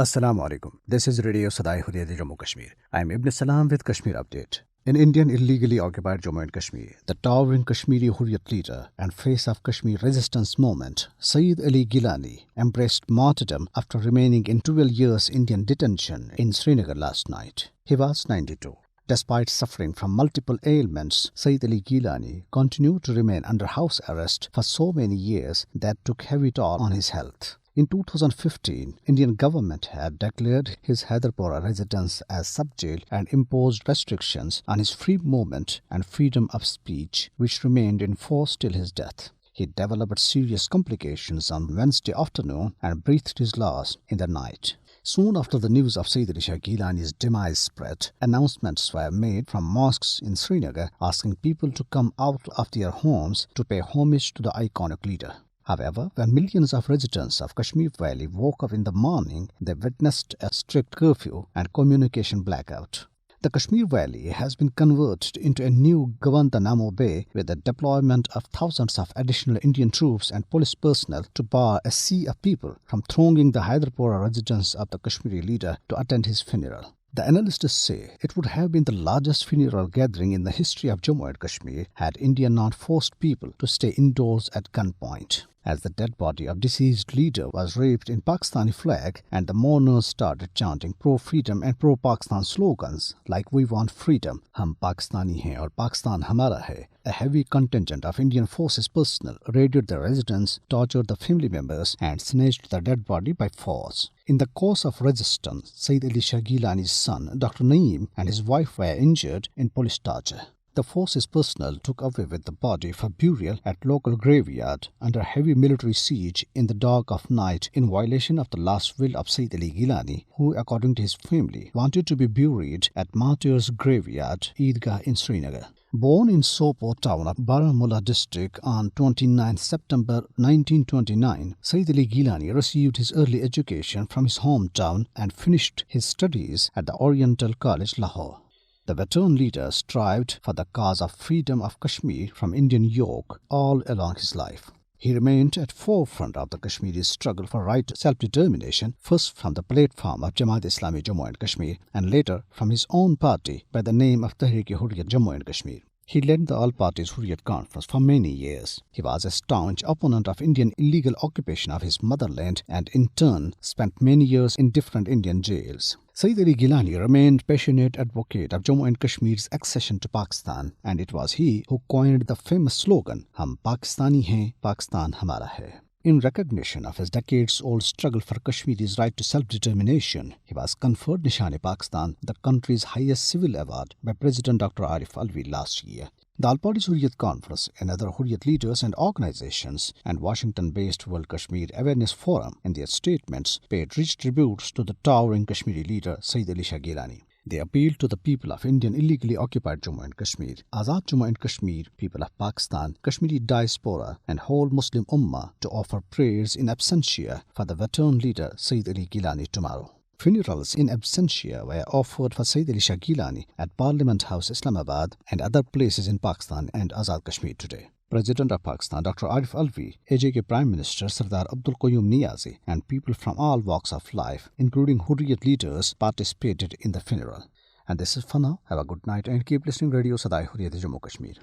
Assalamu alaikum. This is Radio Sada Hurriyat Jammu Kashmir. I am Ibn Salam with Kashmir Update. In Indian illegally occupied Jammu and Kashmir, the towering Kashmiri Hurriyat leader and face of Kashmir resistance movement, Sayyid Ali Gilani, embraced martyrdom after remaining in 12 years Indian detention in Srinagar last night. He was 92. Despite suffering from multiple ailments, Sayyid Ali Gilani continued to remain under house arrest for so many years that took heavy toll on his health. In 2015, Indian government had declared his Hyderpora residence as sub-jail and imposed restrictions on his free movement and freedom of speech, which remained in force till his death. He developed serious complications on Wednesday afternoon and breathed his last in the night. Soon after the news of Sayyid Ali Gilani's demise spread, announcements were made from mosques in Srinagar asking people to come out of their homes to pay homage to the iconic leader. However, when millions of residents of Kashmir Valley woke up in the morning, they witnessed a strict curfew and communication blackout. The Kashmir Valley has been converted into a new Guantanamo Bay with the deployment of thousands of additional Indian troops and police personnel to bar a sea of people from thronging the Hyderpora residence of the Kashmiri leader to attend his funeral. The analysts say it would have been the largest funeral gathering in the history of Jammu and Kashmir had India not forced people to stay indoors at gunpoint. As the dead body of deceased leader was wrapped in Pakistani flag and the mourners started chanting pro-freedom and pro-Pakistan slogans like "We want freedom, hum Pakistani hain aur Pakistan hamara hai," a heavy contingent of Indian forces personnel raided the residence, tortured the family members and snatched the dead body by force. In the course of resistance, Sayyid Ali Gilani's son, Dr. Naeem, and his wife were injured in police torture. The forces personnel took away with the body for burial at local graveyard under heavy military siege in the dark of night in violation of the last will of Sayyid Ali Gilani, who, according to his family, wanted to be buried at Martyrs Graveyard, Eidgah in Srinagar. Born in Sopore town of Baramulla district on 29 September 1929, Sayyid Ali Gilani received his early education from his hometown and finished his studies at the Oriental College, Lahore. The veteran leader strived for the cause of freedom of Kashmir from Indian yoke all along his life. He remained at forefront of the Kashmiri struggle for right to self-determination, first from the platform of Jamaat-e-Islami Jammu and Kashmir and later from his own party by the name of Hurriyat Jammu and Kashmir. He led the All-Parties Hurriyat Conference for many years. He was a staunch opponent of Indian illegal occupation of his motherland and in turn spent many years in different Indian jails. Sayyid Ali Gilani remained passionate advocate of Jammu and Kashmir's accession to Pakistan, and it was he who coined the famous slogan, "Hum Pakistani hain, Pakistan hamara hai." In recognition of his decades-old struggle for Kashmiri's right to self-determination, he was conferred Nishan-e-Pakistan, the country's highest civil award, by President Dr. Arif Alvi last year. The All-Parties Hurriyat Conference and other Hurriyat leaders and organizations and Washington-based World Kashmir Awareness Forum in their statements paid rich tributes to the towering Kashmiri leader Sayyid Ali Gilani. They appealed to the people of Indian illegally occupied Jammu and Kashmir, Azad Jammu and Kashmir, people of Pakistan, Kashmiri diaspora and whole Muslim Ummah to offer prayers in absentia for the veteran leader Sayyid Ali Gilani tomorrow. Funerals in absentia were offered for Sayyid Ali Gilani at Parliament House, Islamabad and other places in Pakistan and Azad Kashmir today. President of Pakistan Dr. Arif Alvi, SHJ&K Prime Minister Sardar Abdul Qayyum Niazi and people from all walks of life, including Hurriyat leaders, participated in the funeral. And this is for now. Have a good night and keep listening Radio Sada Hurriyat Jammu Kashmir.